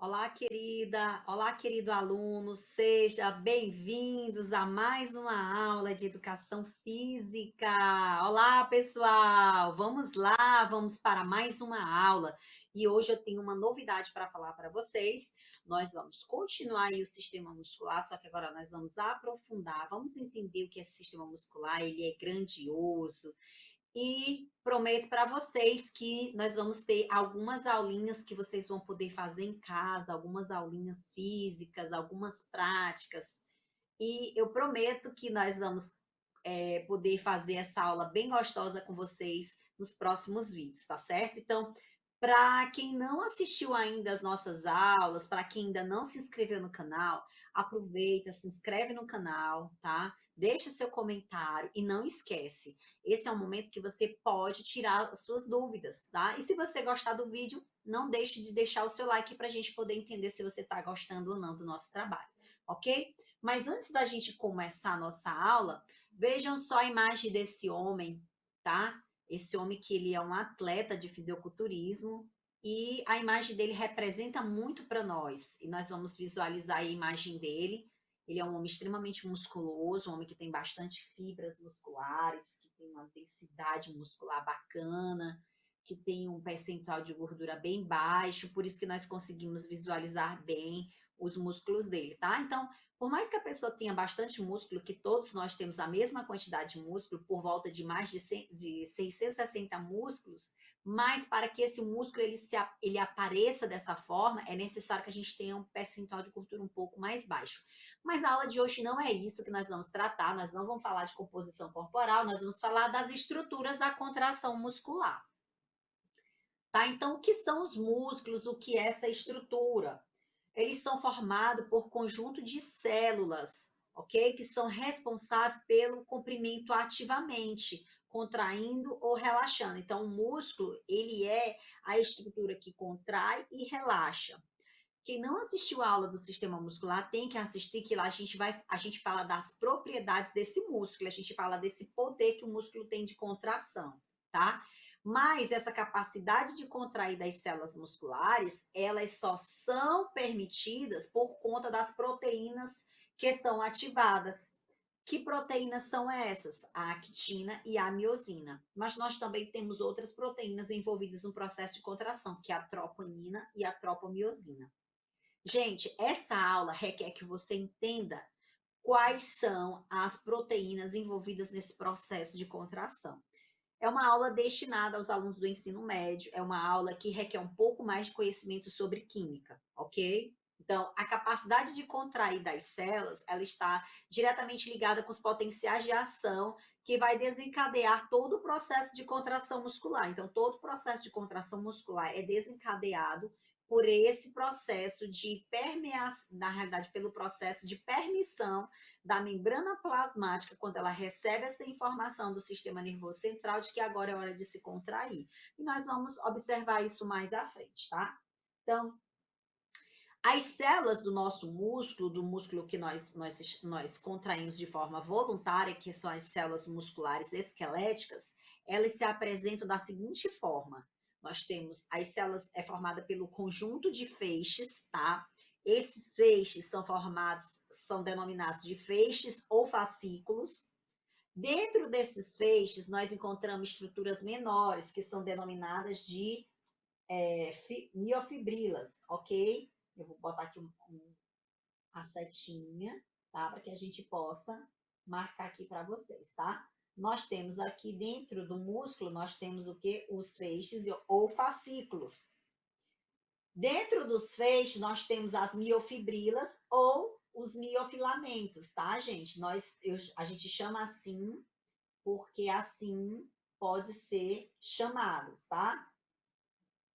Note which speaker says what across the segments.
Speaker 1: Olá, querida. Olá, querido aluno. Seja bem-vindos a mais uma aula de educação física. Olá, pessoal. Vamos lá, vamos para mais uma aula. E hoje eu tenho uma novidade para falar para vocês. Nós vamos continuar aí o sistema muscular, só que agora nós vamos aprofundar, vamos entender o que é sistema muscular. Ele é grandioso. E prometo para vocês que nós vamos ter algumas aulinhas que vocês vão poder fazer em casa, algumas aulinhas físicas, algumas práticas. E eu prometo que nós vamos poder fazer essa aula bem gostosa com vocês nos próximos vídeos, tá certo? Então, para quem não assistiu ainda as nossas aulas, para quem ainda não se inscreveu no canal, aproveita, se inscreve no canal, tá? Deixa seu comentário e não esquece, esse é o momento que você pode tirar as suas dúvidas, tá? E se você gostar do vídeo, não deixe de deixar o seu like para a gente poder entender se você está gostando ou não do nosso trabalho, ok? Mas antes da gente começar a nossa aula, vejam só a imagem desse homem, tá? Esse homem que ele é um atleta de fisiculturismo e a imagem dele representa muito para nós. E nós vamos visualizar a imagem dele. Ele é um homem extremamente musculoso, um homem que tem bastante fibras musculares, que tem uma densidade muscular bacana, que tem um percentual de gordura bem baixo, por isso que nós conseguimos visualizar bem os músculos dele, tá? Então, por mais que a pessoa tenha bastante músculo, que todos nós temos a mesma quantidade de músculo, por volta de mais de 660 músculos, mas para que esse músculo ele apareça dessa forma, é necessário que a gente tenha um percentual de gordura um pouco mais baixo. Mas a aula de hoje não é isso que nós vamos tratar, nós não vamos falar de composição corporal, nós vamos falar das estruturas da contração muscular. Tá? Então, o que são os músculos? O que é essa estrutura? Eles são formados por conjunto de células, ok? Que são responsáveis pelo comprimento ativamente, contraindo ou relaxando. Então, o músculo, ele é a estrutura que contrai e relaxa. Quem não assistiu a aula do sistema muscular tem que assistir, que lá a gente fala das propriedades desse músculo, a gente fala desse poder que o músculo tem de contração, tá? Mas essa capacidade de contrair das células musculares, elas só são permitidas por conta das proteínas que são ativadas. Que proteínas são essas? A actina e a miosina. Mas nós também temos outras proteínas envolvidas no processo de contração, que é a troponina e a tropomiosina. Gente, essa aula requer que você entenda quais são as proteínas envolvidas nesse processo de contração. É uma aula destinada aos alunos do ensino médio, é uma aula que requer um pouco mais de conhecimento sobre química, ok? Então, a capacidade de contrair das células, ela está diretamente ligada com os potenciais de ação que vai desencadear todo o processo de contração muscular. Então, todo o processo de contração muscular é desencadeado por esse processo de permeação, na realidade, pelo processo de permissão da membrana plasmática, quando ela recebe essa informação do sistema nervoso central de que agora é hora de se contrair. E nós vamos observar isso mais à frente, tá? Então, as células do nosso músculo, do músculo que nós contraímos de forma voluntária, que são as células musculares esqueléticas, elas se apresentam da seguinte forma. Nós temos as células formada pelo conjunto de feixes, tá? Esses feixes são denominados de feixes ou fascículos. Dentro desses feixes, nós encontramos estruturas menores, que são denominadas de miofibrilas, ok? Eu vou botar aqui a setinha, tá? Para que a gente possa marcar aqui para vocês, tá? Nós temos aqui dentro do músculo, nós temos o que? Os feixes ou fascículos. Dentro dos feixes, nós temos as miofibrilas ou os miofilamentos, tá, gente? A gente chama assim porque assim pode ser chamados, tá?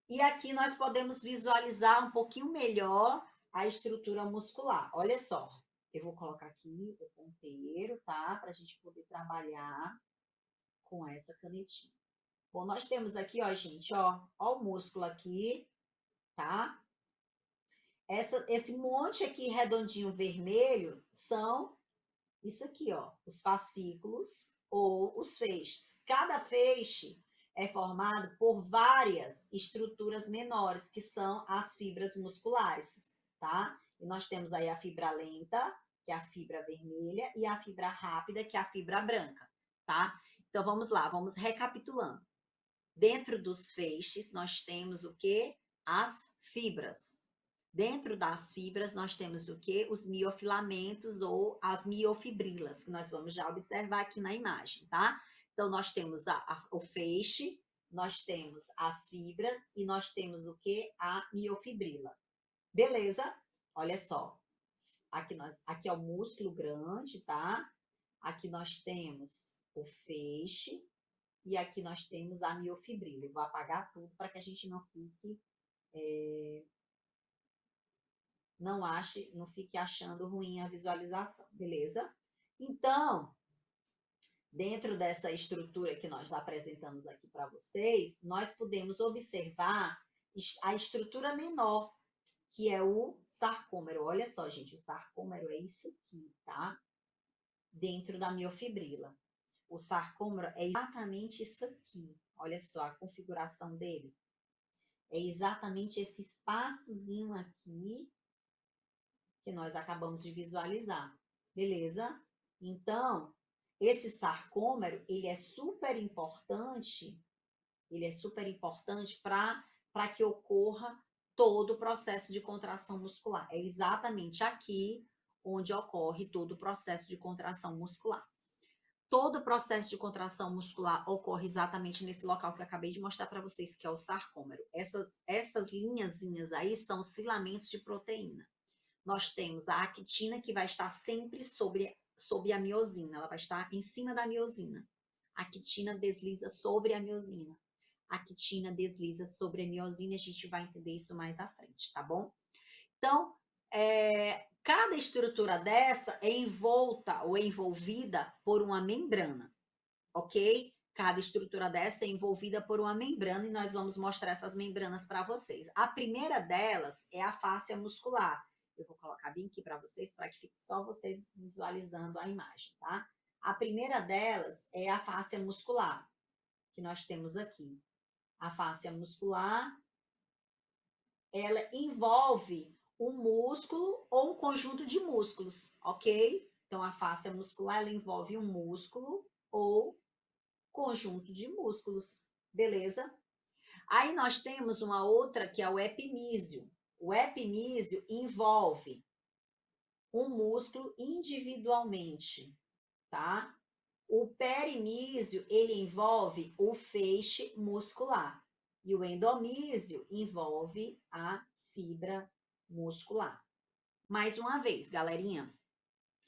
Speaker 1: E aqui nós podemos visualizar um pouquinho melhor a estrutura muscular. Olha só, eu vou colocar aqui o ponteiro, tá? Para a gente poder trabalhar com essa canetinha. Bom, nós temos aqui, ó, gente, ó o músculo aqui, tá? Esse monte aqui redondinho vermelho são isso aqui, ó, os fascículos ou os feixes. Cada feixe é formado por várias estruturas menores, que são as fibras musculares, tá? E nós temos aí a fibra lenta, que é a fibra vermelha, e a fibra rápida, que é a fibra branca, tá? Então, vamos lá, vamos recapitulando. Dentro dos feixes, nós temos o quê? As fibras. Dentro das fibras, nós temos o quê? Os miofilamentos ou as miofibrilas, que nós vamos já observar aqui na imagem, tá? Então, nós temos o feixe, nós temos as fibras e nós temos o quê? A miofibrila. Beleza? Olha só. Aqui é o músculo grande, tá? Aqui nós temos o feixe e aqui nós temos a miofibrila. Eu vou apagar tudo para que a gente não fique... não fique achando ruim a visualização, beleza? Então, dentro dessa estrutura que nós apresentamos aqui para vocês, nós podemos observar a estrutura menor, que é o sarcômero. Olha só, gente, o sarcômero é isso aqui, tá? Dentro da miofibrila. O sarcômero é exatamente isso aqui. Olha só a configuração dele. É exatamente esse espaçozinho aqui que nós acabamos de visualizar, beleza? Então, esse sarcômero, ele é super importante para que ocorra todo o processo de contração muscular. É exatamente aqui onde ocorre todo o processo de contração muscular. Todo o processo de contração muscular ocorre exatamente nesse local que eu acabei de mostrar para vocês, que é o sarcômero. Essas linhazinhas aí são os filamentos de proteína. Nós temos a actina, que vai estar sempre sobre a miosina, ela vai estar em cima da miosina. A actina desliza sobre a miosina. A actina desliza sobre a miosina, a gente vai entender isso mais à frente, tá bom? Então, cada estrutura dessa é envolta ou envolvida por uma membrana, ok? Cada estrutura dessa é envolvida por uma membrana e nós vamos mostrar essas membranas para vocês. A primeira delas é a fáscia muscular. Eu vou colocar bem aqui para vocês, para que fique só vocês visualizando a imagem, tá? A primeira delas é a fáscia muscular, que nós temos aqui. A fáscia muscular, ela envolve um músculo ou um conjunto de músculos, ok? Então, a fáscia muscular, ela envolve um músculo ou conjunto de músculos, beleza? Aí nós temos uma outra que é o epimísio. O epimísio envolve um músculo individualmente, tá? O perimísio, ele envolve o feixe muscular. E o endomísio envolve a fibra muscular. Mais uma vez, galerinha,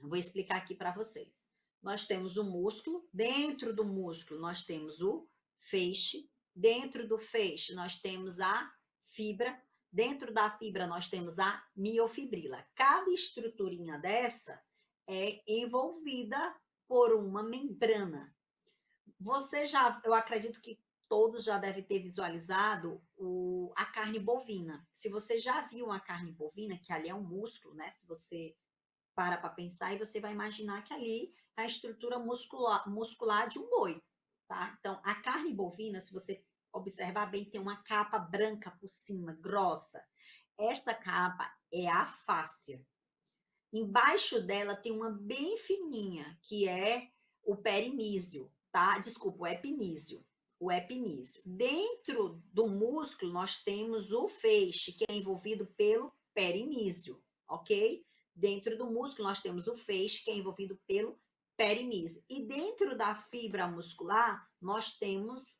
Speaker 1: eu vou explicar aqui para vocês. Nós temos o músculo, dentro do músculo nós temos o feixe, dentro do feixe nós temos a fibra, dentro da fibra nós temos a miofibrila. Cada estruturinha dessa é envolvida por uma membrana. Eu acredito que todos já devem ter visualizado a carne bovina. Se você já viu uma carne bovina, que ali é um músculo, né? Se você para pensar e você vai imaginar que ali é a estrutura muscular de um boi, tá? Então, a carne bovina, se você observar bem, tem uma capa branca por cima, grossa. Essa capa é a fáscia. Embaixo dela tem uma bem fininha, que é o perimísio, tá? Desculpa, o epimísio. O epimísio. Dentro do músculo, nós temos o feixe, que é envolvido pelo perimísio, ok? Dentro do músculo, nós temos o feixe, que é envolvido pelo perimísio. E dentro da fibra muscular, nós temos,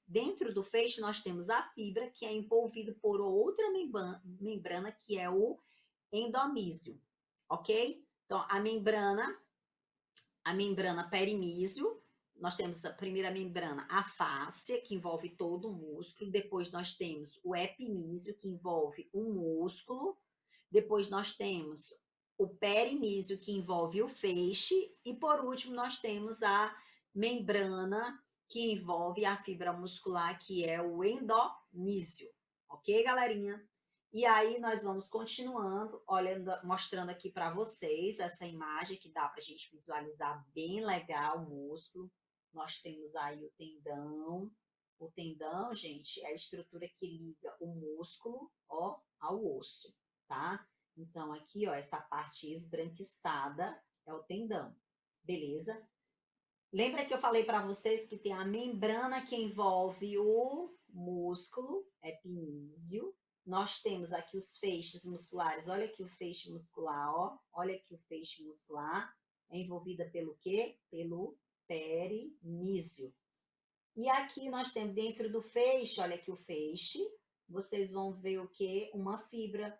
Speaker 1: dentro do feixe, nós temos a fibra, que é envolvido por outra membrana, que é o endomísio, ok? Então, a membrana perimísio, nós temos a primeira membrana, a fáscia, que envolve todo o músculo. Depois nós temos o epimísio, que envolve o músculo. Depois nós temos o perimísio, que envolve o feixe. E por último, nós temos a membrana, que envolve a fibra muscular, que é o endomísio. Ok, galerinha? E aí nós vamos continuando, mostrando aqui para vocês essa imagem que dá para a gente visualizar bem legal o músculo. Nós temos aí o O tendão, gente, é a estrutura que liga o músculo, ó, ao osso, tá? Então, aqui, ó, essa parte esbranquiçada é o tendão, beleza? Lembra que eu falei para vocês que tem a membrana que envolve o músculo epinísio. Nós temos aqui os feixes musculares. Olha aqui o feixe muscular, ó. Olha aqui o feixe muscular. É envolvida pelo quê? Pelo perinísio. E aqui nós temos dentro do feixe, olha aqui o feixe. Vocês vão ver o quê? Uma fibra.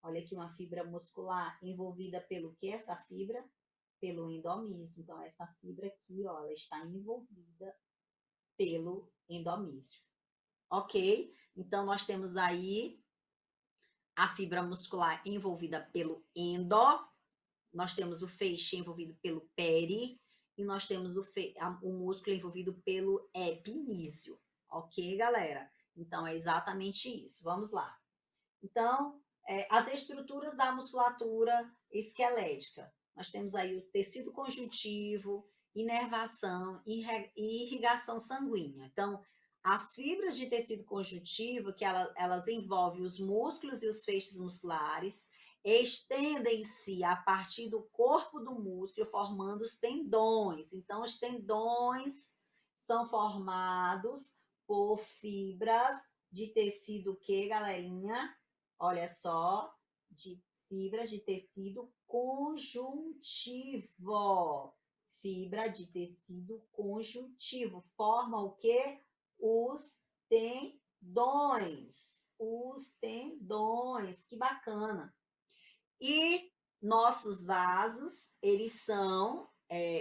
Speaker 1: Olha aqui uma fibra muscular envolvida pelo quê? Essa fibra? Pelo endomísio. Então, essa fibra aqui, ó, ela está envolvida pelo endomísio. Ok? Então, nós temos aí a fibra muscular envolvida pelo endo, nós temos o feixe envolvido pelo peri, e nós temos o músculo envolvido pelo epinísio. Ok, galera? Então, é exatamente isso. Vamos lá. Então, as estruturas da musculatura esquelética. Nós temos aí o tecido conjuntivo, inervação e irrigação sanguínea. Então, as fibras de tecido conjuntivo, que elas envolvem os músculos e os feixes musculares, estendem-se a partir do corpo do músculo, formando os tendões. Então, os tendões são formados por fibras de tecido que, galerinha? Olha só, de fibras de tecido conjuntivo. Fibra de tecido conjuntivo. Forma o quê? Os tendões. Os tendões. Que bacana. E nossos vasos,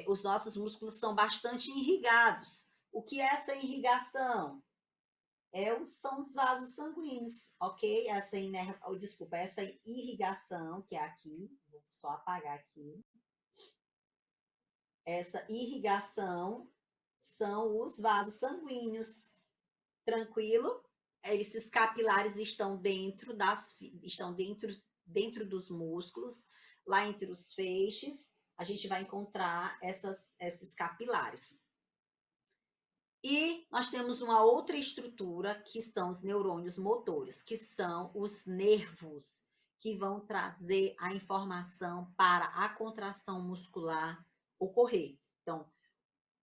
Speaker 1: os nossos músculos são bastante irrigados. O que é essa irrigação? São os vasos sanguíneos, ok? Essa irrigação, que é aqui, vou só apagar aqui. Essa irrigação são os vasos sanguíneos. Tranquilo? Esses capilares estão dentro dos músculos, lá entre os feixes, a gente vai encontrar esses capilares. E nós temos uma outra estrutura, que são os neurônios motores, que são os nervos, que vão trazer a informação para a contração muscular ocorrer. Então,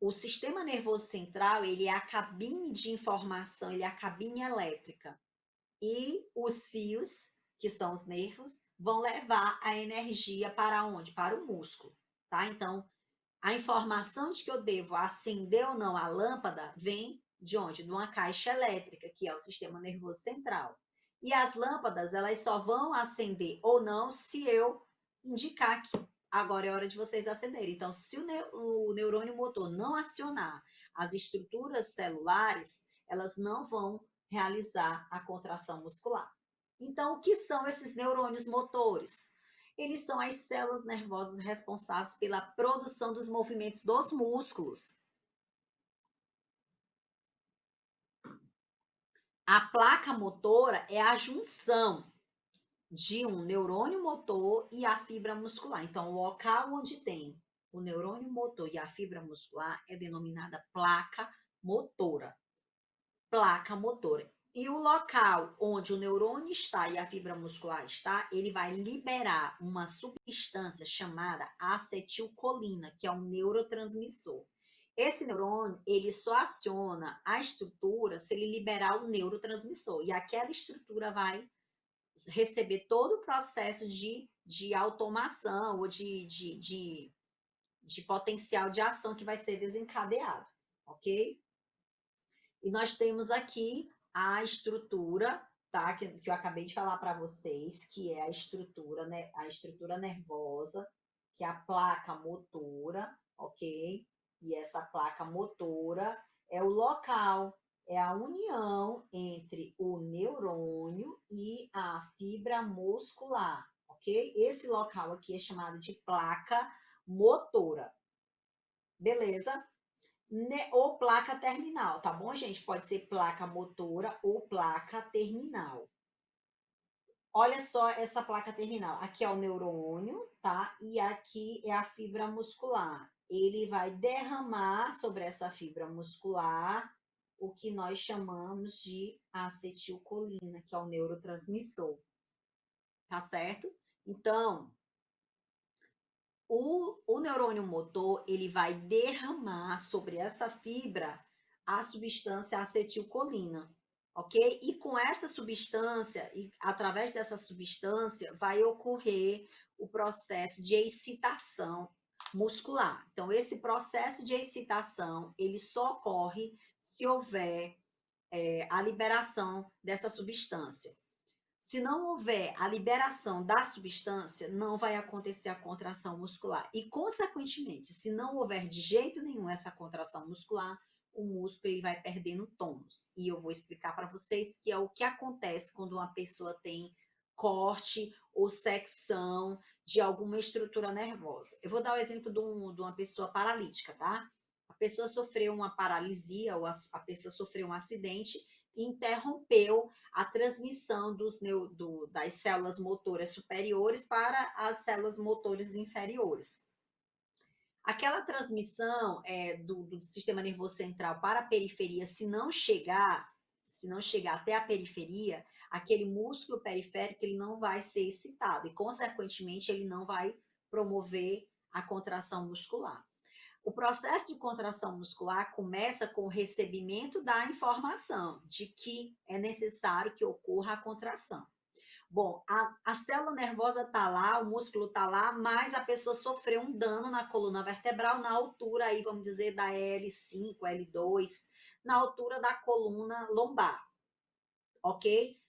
Speaker 1: o sistema nervoso central, ele é a cabine de informação, ele é a cabine elétrica. E os fios, que são os nervos, vão levar a energia para onde? Para o músculo, tá? Então, a informação de que eu devo acender ou não a lâmpada vem de onde? De uma caixa elétrica, que é o sistema nervoso central. E as lâmpadas, elas só vão acender ou não se eu indicar que agora é hora de vocês acenderem. Então, se o neurônio motor não acionar as estruturas celulares, elas não vão realizar a contração muscular. Então, o que são esses neurônios motores? Eles são as células nervosas responsáveis pela produção dos movimentos dos músculos. A placa motora é a junção de um neurônio motor e a fibra muscular. Então, o local onde tem o neurônio motor e a fibra muscular é denominada placa motora. Placa motora. E o local onde o neurônio está e a fibra muscular está, ele vai liberar uma substância chamada acetilcolina, que é um neurotransmissor. Esse neurônio, ele só aciona a estrutura se ele liberar o neurotransmissor. E aquela estrutura vai receber todo o processo de automação ou de potencial de ação que vai ser desencadeado, ok? E nós temos aqui a estrutura, tá? Que eu acabei de falar para vocês, que é a estrutura, né? A estrutura nervosa, que é a placa motora, ok? E essa placa motora é o local, é a união entre o neurônio e a fibra muscular, ok? Esse local aqui é chamado de placa motora. Beleza? Ou placa terminal, tá bom, gente? Pode ser placa motora ou placa terminal. Olha só essa placa terminal. Aqui é o neurônio, tá? E aqui é a fibra muscular. Ele vai derramar sobre essa fibra muscular o que nós chamamos de acetilcolina, que é o neurotransmissor, tá certo? Então, o neurônio motor, ele vai derramar sobre essa fibra a substância acetilcolina, ok? E com essa substância, e através dessa substância, vai ocorrer o processo de excitação muscular. Então, esse processo de excitação, ele só ocorre se houver a liberação dessa substância. Se não houver a liberação da substância, não vai acontecer a contração muscular. E, consequentemente, se não houver de jeito nenhum essa contração muscular, o músculo ele vai perdendo tônus. E eu vou explicar para vocês que é o que acontece quando uma pessoa tem corte ou secção de alguma estrutura nervosa. Eu vou dar o exemplo de uma pessoa paralítica, tá? A pessoa sofreu uma paralisia ou a pessoa sofreu um acidente e interrompeu a transmissão das células motoras superiores para as células motoras inferiores. Aquela transmissão do sistema nervoso central para a periferia, se não chegar até a periferia, aquele músculo periférico ele não vai ser excitado e, consequentemente, ele não vai promover a contração muscular. O processo de contração muscular começa com o recebimento da informação de que é necessário que ocorra a contração. Bom, a célula nervosa está lá, o músculo está lá, mas a pessoa sofreu um dano na coluna vertebral na altura, aí vamos dizer, da L5, L2, na altura da coluna lombar, ok?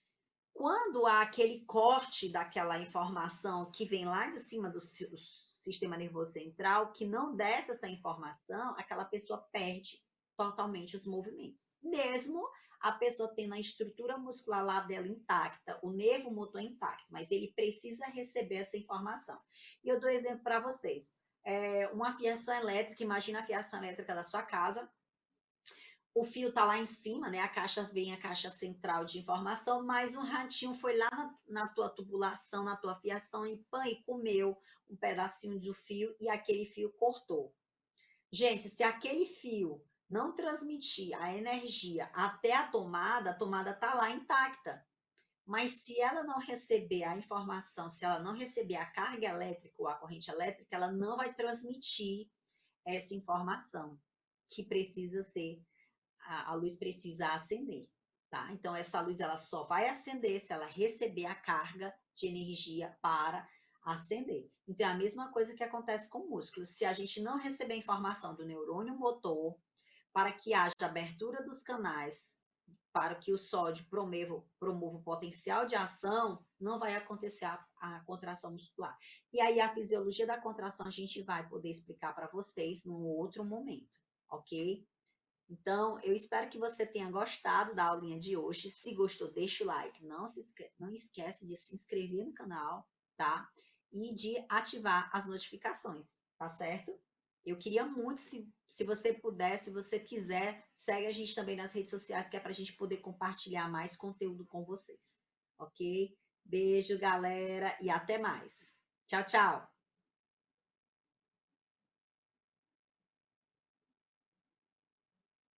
Speaker 1: Quando há aquele corte daquela informação que vem lá de cima do sistema nervoso central, que não desce essa informação, aquela pessoa perde totalmente os movimentos. Mesmo a pessoa tendo a estrutura muscular lá dela intacta, o nervo motor intacto, mas ele precisa receber essa informação. E eu dou exemplo para vocês. Uma fiação elétrica, imagina a fiação elétrica da sua casa, o fio tá lá em cima, né? A caixa central de informação, mas um ratinho foi lá na tua tubulação, na tua fiação e comeu um pedacinho do fio e aquele fio cortou. Gente, se aquele fio não transmitir a energia até a tomada tá lá intacta. Mas se ela não receber a informação, se ela não receber a carga elétrica ou a corrente elétrica, ela não vai transmitir essa informação que precisa ser a luz precisa acender, tá? Então, essa luz ela só vai acender se ela receber a carga de energia para acender. Então, é a mesma coisa que acontece com o músculo. Se a gente não receber a informação do neurônio motor para que haja abertura dos canais, para que o sódio promova o potencial de ação, não vai acontecer a contração muscular. E aí, a fisiologia da contração a gente vai poder explicar para vocês num outro momento, ok? Então, eu espero que você tenha gostado da aulinha de hoje. Se gostou, deixa o like. Não esquece de se inscrever no canal, tá? E de ativar as notificações, tá certo? Eu queria muito, se você puder, se você quiser, segue a gente também nas redes sociais, que é para a gente poder compartilhar mais conteúdo com vocês, ok? Beijo, galera, e até mais. Tchau, tchau!